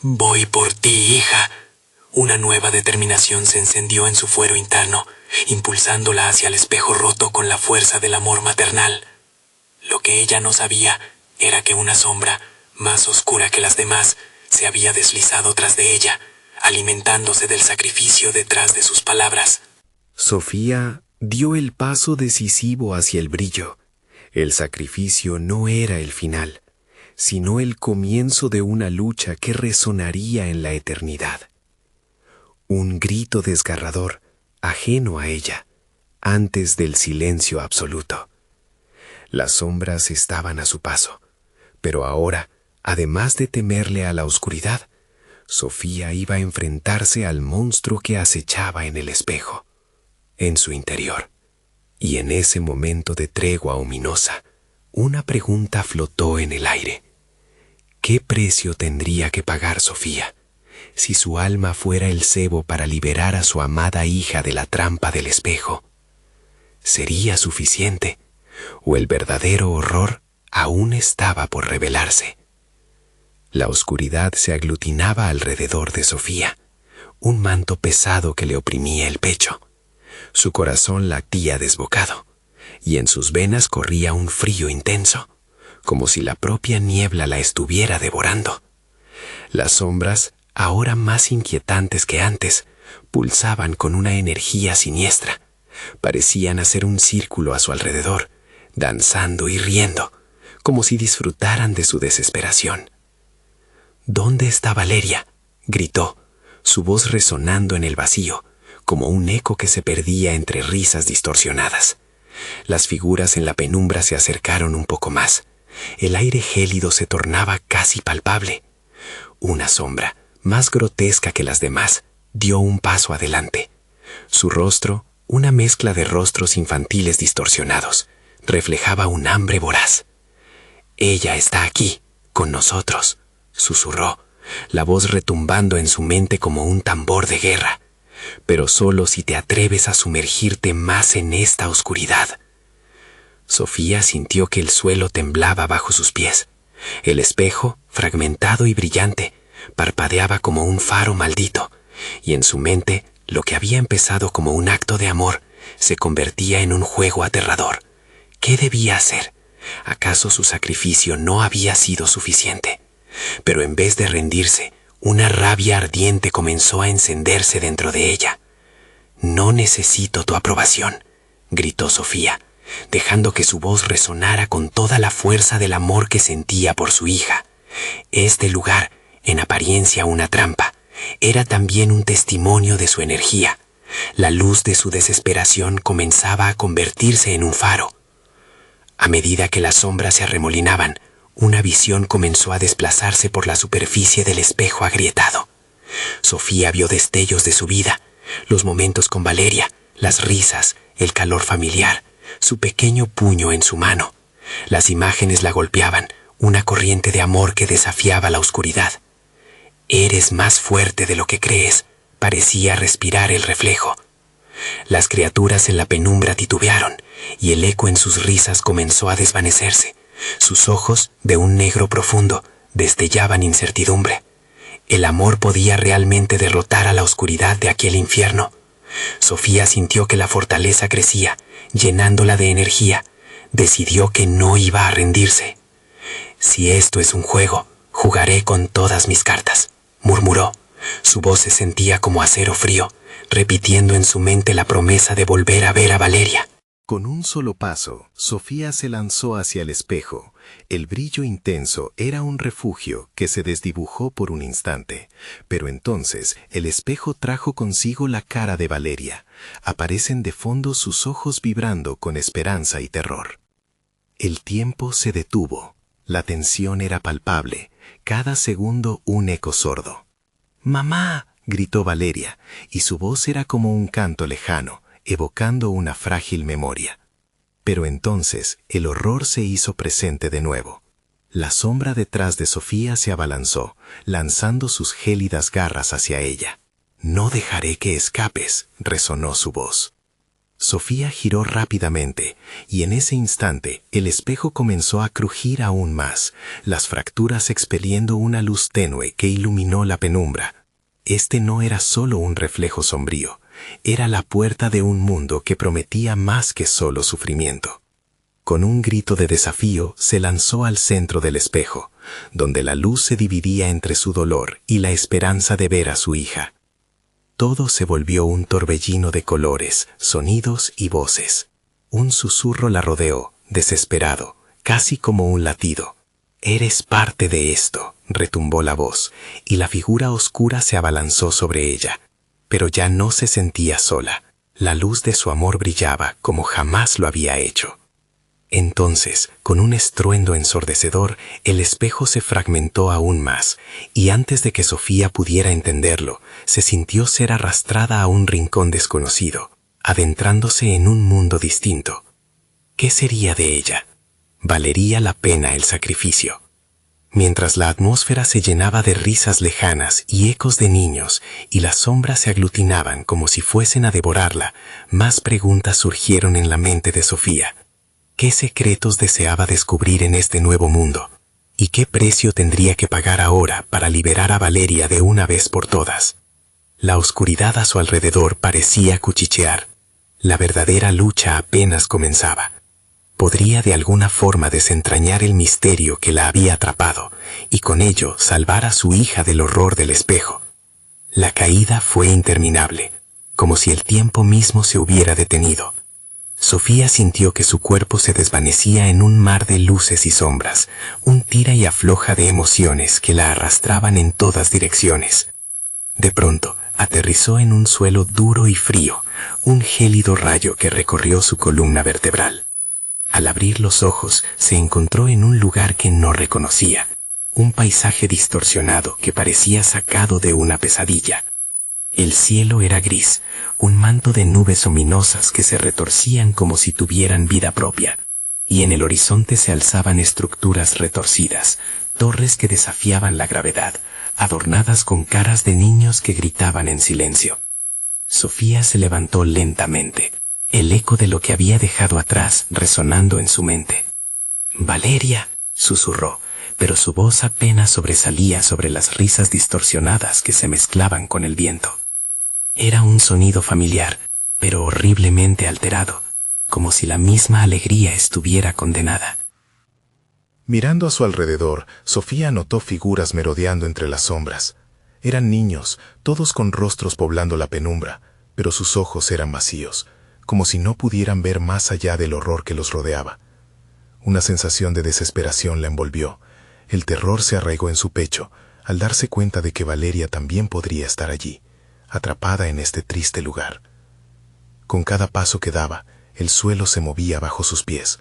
«Voy por ti, hija». Una nueva determinación se encendió en su fuero interno, impulsándola hacia el espejo roto con la fuerza del amor maternal. Lo que ella no sabía era que una sombra, más oscura que las demás, se había deslizado tras de ella, alimentándose del sacrificio detrás de sus palabras. Sofía dio el paso decisivo hacia el brillo. El sacrificio no era el final, sino el comienzo de una lucha que resonaría en la eternidad. Un grito desgarrador, ajeno a ella, antes del silencio absoluto. Las sombras estaban a su paso, pero ahora, además de temerle a la oscuridad, Sofía iba a enfrentarse al monstruo que acechaba en el espejo, en su interior. Y en ese momento de tregua ominosa, una pregunta flotó en el aire. ¿Qué precio tendría que pagar Sofía si su alma fuera el cebo para liberar a su amada hija de la trampa del espejo? ¿Sería suficiente o el verdadero horror aún estaba por revelarse? La oscuridad se aglutinaba alrededor de Sofía, un manto pesado que le oprimía el pecho. Su corazón latía desbocado, y en sus venas corría un frío intenso, como si la propia niebla la estuviera devorando. Las sombras, ahora más inquietantes que antes, pulsaban con una energía siniestra. Parecían hacer un círculo a su alrededor, danzando y riendo, como si disfrutaran de su desesperación. «¿Dónde está Valeria?», gritó, su voz resonando en el vacío, como un eco que se perdía entre risas distorsionadas. Las figuras en la penumbra se acercaron un poco más. El aire gélido se tornaba casi palpable. Una sombra, más grotesca que las demás, dio un paso adelante. Su rostro, una mezcla de rostros infantiles distorsionados, reflejaba un hambre voraz. «Ella está aquí, con nosotros», susurró, la voz retumbando en su mente como un tambor de guerra. «Pero solo si te atreves a sumergirte más en esta oscuridad». Sofía sintió que el suelo temblaba bajo sus pies. El espejo, fragmentado y brillante, parpadeaba como un faro maldito, y en su mente, lo que había empezado como un acto de amor, se convertía en un juego aterrador. ¿Qué debía hacer? ¿Acaso su sacrificio no había sido suficiente? Pero en vez de rendirse, una rabia ardiente comenzó a encenderse dentro de ella. «No necesito tu aprobación», gritó Sofía, dejando que su voz resonara con toda la fuerza del amor que sentía por su hija. Este lugar, en apariencia una trampa, era también un testimonio de su energía. La luz de su desesperación comenzaba a convertirse en un faro. A medida que las sombras se arremolinaban, una visión comenzó a desplazarse por la superficie del espejo agrietado. Sofía vio destellos de su vida, los momentos con Valeria, las risas, el calor familiar, su pequeño puño en su mano. Las imágenes la golpeaban, una corriente de amor que desafiaba la oscuridad. «Eres más fuerte de lo que crees», parecía respirar el reflejo. Las criaturas en la penumbra titubearon, y el eco en sus risas comenzó a desvanecerse. Sus ojos, de un negro profundo, destellaban incertidumbre. El amor podía realmente derrotar a la oscuridad de aquel infierno. Sofía sintió que la fortaleza crecía, llenándola de energía. Decidió que no iba a rendirse. «Si esto es un juego, jugaré con todas mis cartas», murmuró. Su voz se sentía como acero frío, repitiendo en su mente la promesa de volver a ver a Valeria. Con un solo paso, Sofía se lanzó hacia el espejo. El brillo intenso era un refugio que se desdibujó por un instante. Pero entonces el espejo trajo consigo la cara de Valeria. Aparecen de fondo sus ojos vibrando con esperanza y terror. El tiempo se detuvo. La tensión era palpable. Cada segundo un eco sordo. «¡Mamá!», gritó Valeria, y su voz era como un canto lejano, evocando una frágil memoria. Pero entonces el horror se hizo presente de nuevo. La sombra detrás de Sofía se abalanzó, lanzando sus gélidas garras hacia ella. «No dejaré que escapes», resonó su voz. Sofía giró rápidamente, y en ese instante el espejo comenzó a crujir aún más, las fracturas expeliendo una luz tenue que iluminó la penumbra. Este no era solo un reflejo sombrío, era la puerta de un mundo que prometía más que solo sufrimiento. Con un grito de desafío se lanzó al centro del espejo, donde la luz se dividía entre su dolor y la esperanza de ver a su hija. Todo se volvió un torbellino de colores, sonidos y voces. Un susurro la rodeó, desesperado, casi como un latido. «Eres parte de esto», retumbó la voz, y la figura oscura se abalanzó sobre ella. Pero ya no se sentía sola. La luz de su amor brillaba como jamás lo había hecho. Entonces, con un estruendo ensordecedor, el espejo se fragmentó aún más, y antes de que Sofía pudiera entenderlo, se sintió ser arrastrada a un rincón desconocido, adentrándose en un mundo distinto. ¿Qué sería de ella? ¿Valería la pena el sacrificio? Mientras la atmósfera se llenaba de risas lejanas y ecos de niños, y las sombras se aglutinaban como si fuesen a devorarla, más preguntas surgieron en la mente de Sofía. ¿Qué secretos deseaba descubrir en este nuevo mundo? ¿Y qué precio tendría que pagar ahora para liberar a Valeria de una vez por todas? La oscuridad a su alrededor parecía cuchichear. La verdadera lucha apenas comenzaba. Podría de alguna forma desentrañar el misterio que la había atrapado y con ello salvar a su hija del horror del espejo. La caída fue interminable, como si el tiempo mismo se hubiera detenido. Sofía sintió que su cuerpo se desvanecía en un mar de luces y sombras, un tira y afloja de emociones que la arrastraban en todas direcciones. De pronto, aterrizó en un suelo duro y frío, un gélido rayo que recorrió su columna vertebral. Al abrir los ojos, se encontró en un lugar que no reconocía, un paisaje distorsionado que parecía sacado de una pesadilla. El cielo era gris, un manto de nubes ominosas que se retorcían como si tuvieran vida propia, y en el horizonte se alzaban estructuras retorcidas, torres que desafiaban la gravedad, adornadas con caras de niños que gritaban en silencio. Sofía se levantó lentamente, el eco de lo que había dejado atrás resonando en su mente. «Valeria», susurró, pero su voz apenas sobresalía sobre las risas distorsionadas que se mezclaban con el viento. Era un sonido familiar, pero horriblemente alterado, como si la misma alegría estuviera condenada. Mirando a su alrededor, Sofía notó figuras merodeando entre las sombras. Eran niños, todos con rostros poblando la penumbra, pero sus ojos eran vacíos, como si no pudieran ver más allá del horror que los rodeaba. Una sensación de desesperación la envolvió. El terror se arraigó en su pecho, al darse cuenta de que Valeria también podría estar allí, atrapada en este triste lugar. Con cada paso que daba, el suelo se movía bajo sus pies.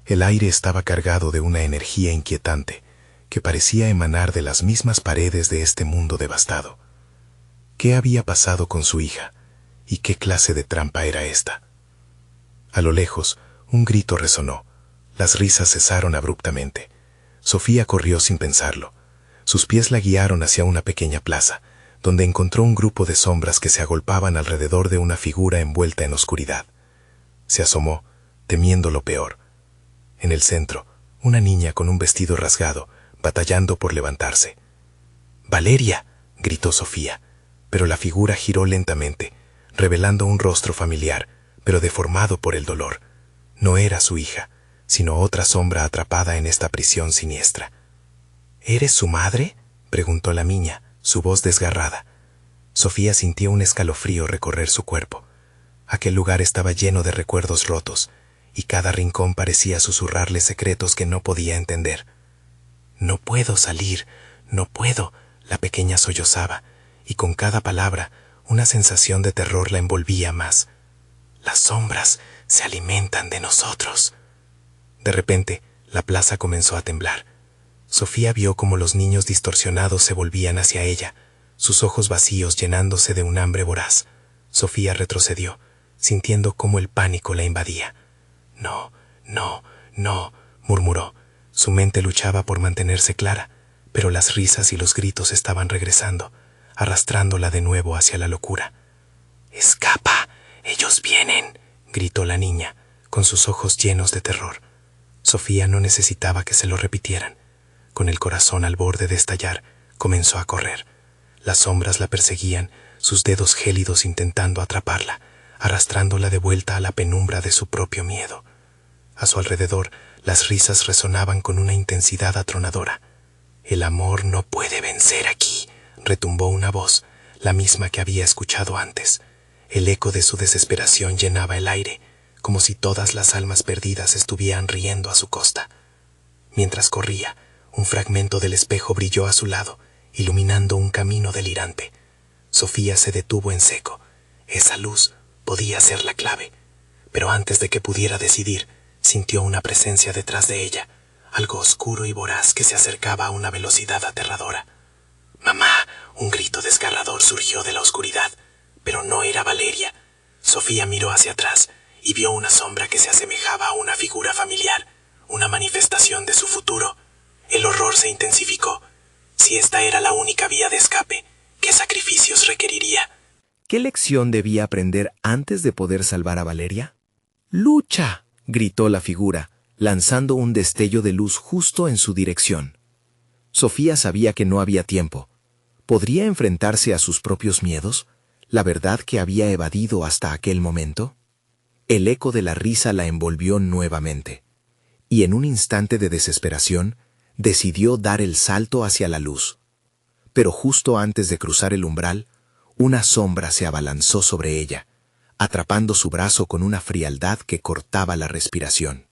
El aire estaba cargado de una energía inquietante que parecía emanar de las mismas paredes de este mundo devastado. ¿Qué había pasado con su hija? ¿Y qué clase de trampa era esta? A lo lejos, un grito resonó. Las risas cesaron abruptamente. Sofía corrió sin pensarlo. Sus pies la guiaron hacia una pequeña plaza, donde encontró un grupo de sombras que se agolpaban alrededor de una figura envuelta en oscuridad. Se asomó, temiendo lo peor. En el centro, una niña con un vestido rasgado batallando por levantarse. «¡Valeria!», gritó Sofía, pero la figura giró lentamente, revelando un rostro familiar, pero deformado por el dolor. No era su hija, sino otra sombra atrapada en esta prisión siniestra. «¿Eres su madre?», preguntó la niña, su voz desgarrada. Sofía sintió un escalofrío recorrer su cuerpo. Aquel lugar estaba lleno de recuerdos rotos, y cada rincón parecía susurrarle secretos que no podía entender. «No puedo salir, no puedo», la pequeña sollozaba, y con cada palabra una sensación de terror la envolvía más. «Las sombras se alimentan de nosotros». De repente, la plaza comenzó a temblar. Sofía vio cómo los niños distorsionados se volvían hacia ella, sus ojos vacíos llenándose de un hambre voraz. Sofía retrocedió, sintiendo cómo el pánico la invadía. «No, no, no», murmuró. Su mente luchaba por mantenerse clara, pero las risas y los gritos estaban regresando, arrastrándola de nuevo hacia la locura. «¡Escapa! ¡Ellos vienen!», gritó la niña, con sus ojos llenos de terror. Sofía no necesitaba que se lo repitieran. Con el corazón al borde de estallar, comenzó a correr. Las sombras la perseguían, sus dedos gélidos intentando atraparla, arrastrándola de vuelta a la penumbra de su propio miedo. A su alrededor, las risas resonaban con una intensidad atronadora. «El amor no puede vencer aquí», retumbó una voz, la misma que había escuchado antes. El eco de su desesperación llenaba el aire, como si todas las almas perdidas estuvieran riendo a su costa. Mientras corría, un fragmento del espejo brilló a su lado, iluminando un camino delirante. Sofía se detuvo en seco. Esa luz podía ser la clave, pero antes de que pudiera decidir, sintió una presencia detrás de ella, algo oscuro y voraz que se acercaba a una velocidad aterradora. «¡Mamá!», un grito desgarrador surgió de la oscuridad, pero no era Valeria. Sofía miró hacia atrás y vio una sombra que se asemejaba a una figura familiar, una manifestación de su futuro. El horror se intensificó. Si esta era la única vía de escape, ¿qué sacrificios requeriría? ¿Qué lección debía aprender antes de poder salvar a Valeria? «¡Lucha!», gritó la figura, lanzando un destello de luz justo en su dirección. Sofía sabía que no había tiempo. ¿Podría enfrentarse a sus propios miedos? ¿La verdad que había evadido hasta aquel momento? El eco de la risa la envolvió nuevamente, y en un instante de desesperación, decidió dar el salto hacia la luz. Pero justo antes de cruzar el umbral, una sombra se abalanzó sobre ella, atrapando su brazo con una frialdad que cortaba la respiración.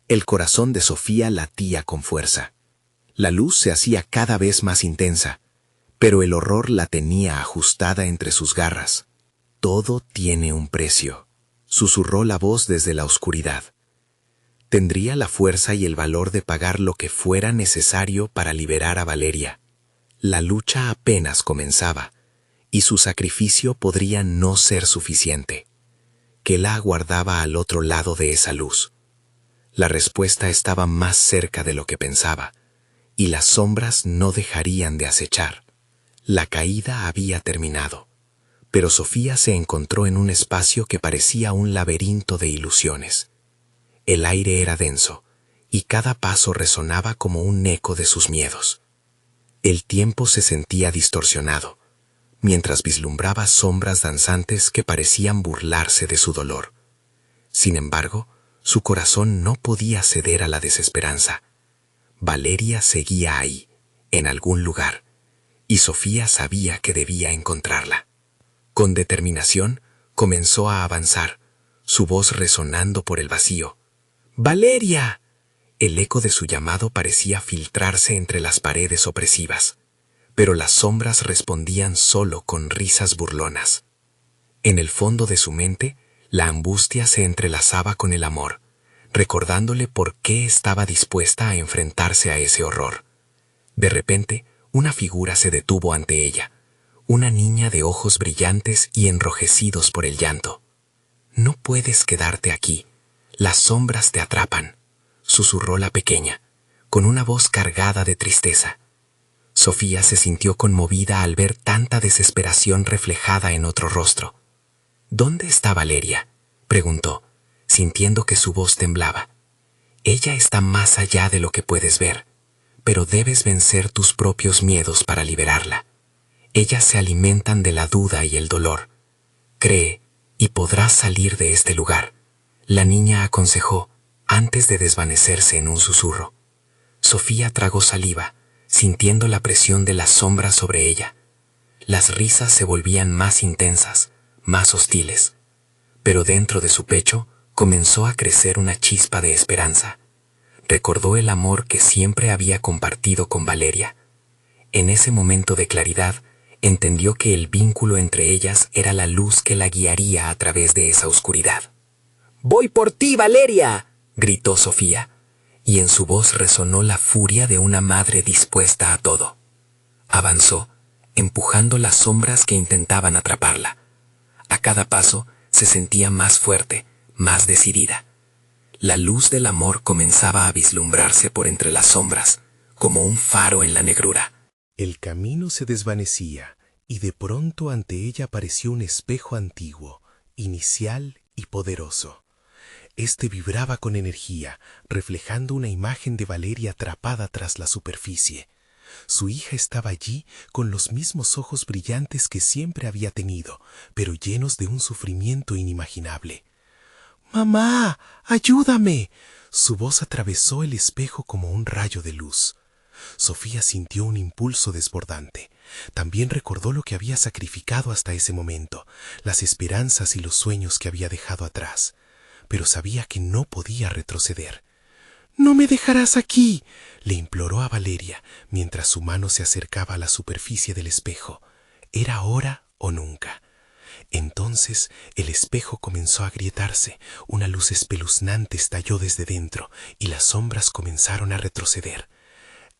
El corazón de Sofía latía con fuerza. La luz se hacía cada vez más intensa, pero el horror la tenía ajustada entre sus garras. «Todo tiene un precio», susurró la voz desde la oscuridad. Tendría la fuerza y el valor de pagar lo que fuera necesario para liberar a Valeria. La lucha apenas comenzaba, y su sacrificio podría no ser suficiente. ¿Qué la aguardaba al otro lado de esa luz? La respuesta estaba más cerca de lo que pensaba, y las sombras no dejarían de acechar. La caída había terminado, pero Sofía se encontró en un espacio que parecía un laberinto de ilusiones. El aire era denso, y cada paso resonaba como un eco de sus miedos. El tiempo se sentía distorsionado, mientras vislumbraba sombras danzantes que parecían burlarse de su dolor. Sin embargo, su corazón no podía ceder a la desesperanza. Valeria seguía ahí, en algún lugar, y Sofía sabía que debía encontrarla. Con determinación, comenzó a avanzar, su voz resonando por el vacío. «¡Valeria!». El eco de su llamado parecía filtrarse entre las paredes opresivas, pero las sombras respondían solo con risas burlonas. En el fondo de su mente, la angustia se entrelazaba con el amor, recordándole por qué estaba dispuesta a enfrentarse a ese horror. De repente, una figura se detuvo ante ella, una niña de ojos brillantes y enrojecidos por el llanto. «No puedes quedarte aquí, las sombras te atrapan», susurró la pequeña, con una voz cargada de tristeza. Sofía se sintió conmovida al ver tanta desesperación reflejada en otro rostro. «¿Dónde está Valeria?», preguntó, sintiendo que su voz temblaba. «Ella está más allá de lo que puedes ver, pero debes vencer tus propios miedos para liberarla. Ellas se alimentan de la duda y el dolor. Cree y podrás salir de este lugar, la niña aconsejó antes de desvanecerse en un susurro. Sofía tragó saliva, sintiendo la presión de las sombras sobre ella. Las risas se volvían más intensas, más hostiles, pero dentro de su pecho comenzó a crecer una chispa de esperanza. Recordó el amor que siempre había compartido con Valeria. En ese momento de claridad, entendió que el vínculo entre ellas era la luz que la guiaría a través de esa oscuridad. «¡Voy por ti, Valeria!», gritó Sofía, y en su voz resonó la furia de una madre dispuesta a todo. Avanzó, empujando las sombras que intentaban atraparla. A cada paso se sentía más fuerte, más decidida. La luz del amor comenzaba a vislumbrarse por entre las sombras, como un faro en la negrura. El camino se desvanecía y de pronto ante ella apareció un espejo antiguo, inicial y poderoso. Este vibraba con energía, reflejando una imagen de Valeria atrapada tras la superficie. Su hija estaba allí con los mismos ojos brillantes que siempre había tenido, pero llenos de un sufrimiento inimaginable. «¡Mamá, ayúdame!». Su voz atravesó el espejo como un rayo de luz. Sofía sintió un impulso desbordante. También recordó lo que había sacrificado hasta ese momento, las esperanzas y los sueños que había dejado atrás. Pero sabía que no podía retroceder. «¡No me dejarás aquí!», le imploró a Valeria, mientras su mano se acercaba a la superficie del espejo. Era ahora o nunca. Entonces el espejo comenzó a agrietarse, una luz espeluznante estalló desde dentro y las sombras comenzaron a retroceder.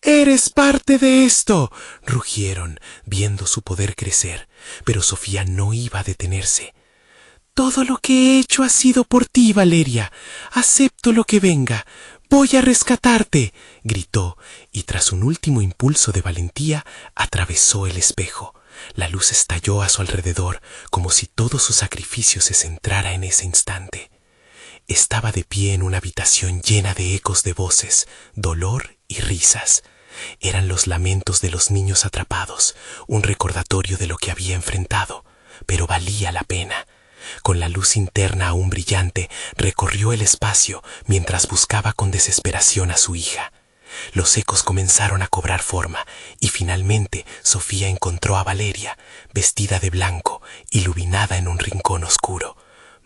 «¡Eres parte de esto!», rugieron, viendo su poder crecer, pero Sofía no iba a detenerse. «Todo lo que he hecho ha sido por ti, Valeria. Acepto lo que venga. Voy a rescatarte», gritó, y tras un último impulso de valentía, atravesó el espejo. La luz estalló a su alrededor, como si todo su sacrificio se centrara en ese instante. Estaba de pie en una habitación llena de ecos de voces, dolor y risas. Eran los lamentos de los niños atrapados, un recordatorio de lo que había enfrentado, pero valía la pena. Con la luz interna aún brillante, recorrió el espacio mientras buscaba con desesperación a su hija. Los ecos comenzaron a cobrar forma y finalmente Sofía encontró a Valeria, vestida de blanco, iluminada en un rincón oscuro.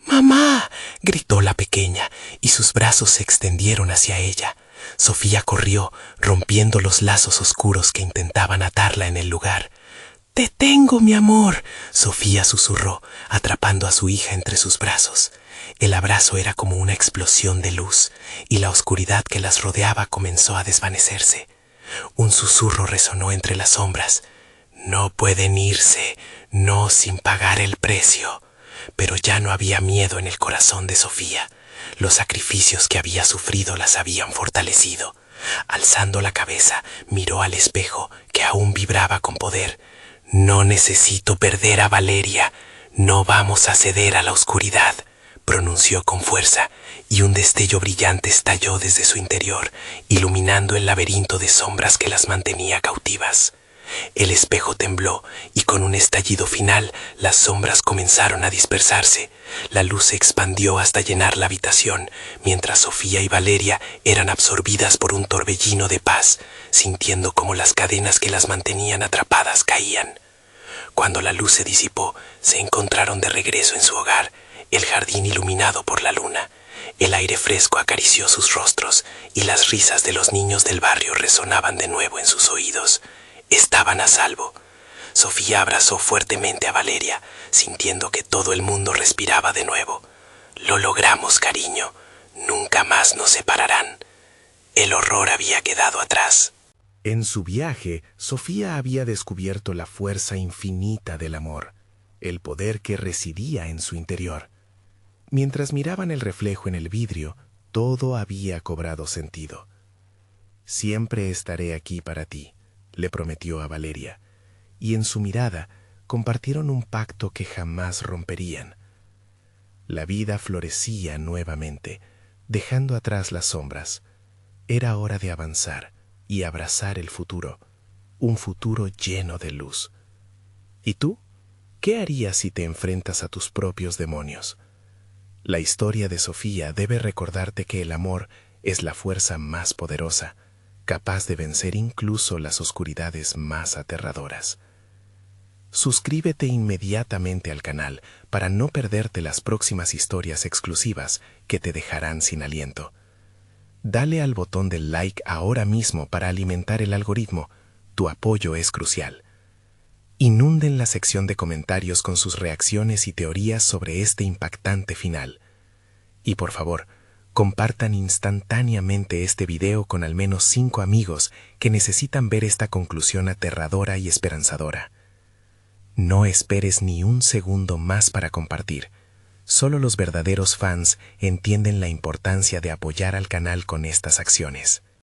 «¡Mamá!», gritó la pequeña, y sus brazos se extendieron hacia ella. Sofía corrió, rompiendo los lazos oscuros que intentaban atarla en el lugar. «¡Te tengo, mi amor!», Sofía susurró, atrapando a su hija entre sus brazos. El abrazo era como una explosión de luz, y la oscuridad que las rodeaba comenzó a desvanecerse. Un susurro resonó entre las sombras. «No pueden irse, no sin pagar el precio». Pero ya no había miedo en el corazón de Sofía. Los sacrificios que había sufrido las habían fortalecido. Alzando la cabeza, miró al espejo, que aún vibraba con poder. «No necesito perder a Valeria. No vamos a ceder a la oscuridad», pronunció con fuerza, y un destello brillante estalló desde su interior, iluminando el laberinto de sombras que las mantenía cautivas. El espejo tembló y con un estallido final las sombras comenzaron a dispersarse. La luz se expandió hasta llenar la habitación, mientras Sofía y Valeria eran absorbidas por un torbellino de paz, sintiendo como las cadenas que las mantenían atrapadas caían. Cuando la luz se disipó, se encontraron de regreso en su hogar, el jardín iluminado por la luna. El aire fresco acarició sus rostros y las risas de los niños del barrio resonaban de nuevo en sus oídos. Estaban a salvo. Sofía abrazó fuertemente a Valeria, sintiendo que todo el mundo respiraba de nuevo. «Lo logramos, cariño. Nunca más nos separarán». El horror había quedado atrás. En su viaje, Sofía había descubierto la fuerza infinita del amor, el poder que residía en su interior. Mientras miraban el reflejo en el vidrio, todo había cobrado sentido. «Siempre estaré aquí para ti», le prometió a Valeria, y en su mirada compartieron un pacto que jamás romperían. La vida florecía nuevamente, dejando atrás las sombras. Era hora de avanzar, y abrazar el futuro, un futuro lleno de luz. ¿Y tú? ¿Qué harías si te enfrentas a tus propios demonios? La historia de Sofía debe recordarte que el amor es la fuerza más poderosa, capaz de vencer incluso las oscuridades más aterradoras. Suscríbete inmediatamente al canal para no perderte las próximas historias exclusivas que te dejarán sin aliento. Dale al botón del like ahora mismo para alimentar el algoritmo. Tu apoyo es crucial. Inunden la sección de comentarios con sus reacciones y teorías sobre este impactante final. Y por favor, compartan instantáneamente este video con al menos 5 amigos que necesitan ver esta conclusión aterradora y esperanzadora. No esperes ni un segundo más para compartir. Solo los verdaderos fans entienden la importancia de apoyar al canal con estas acciones.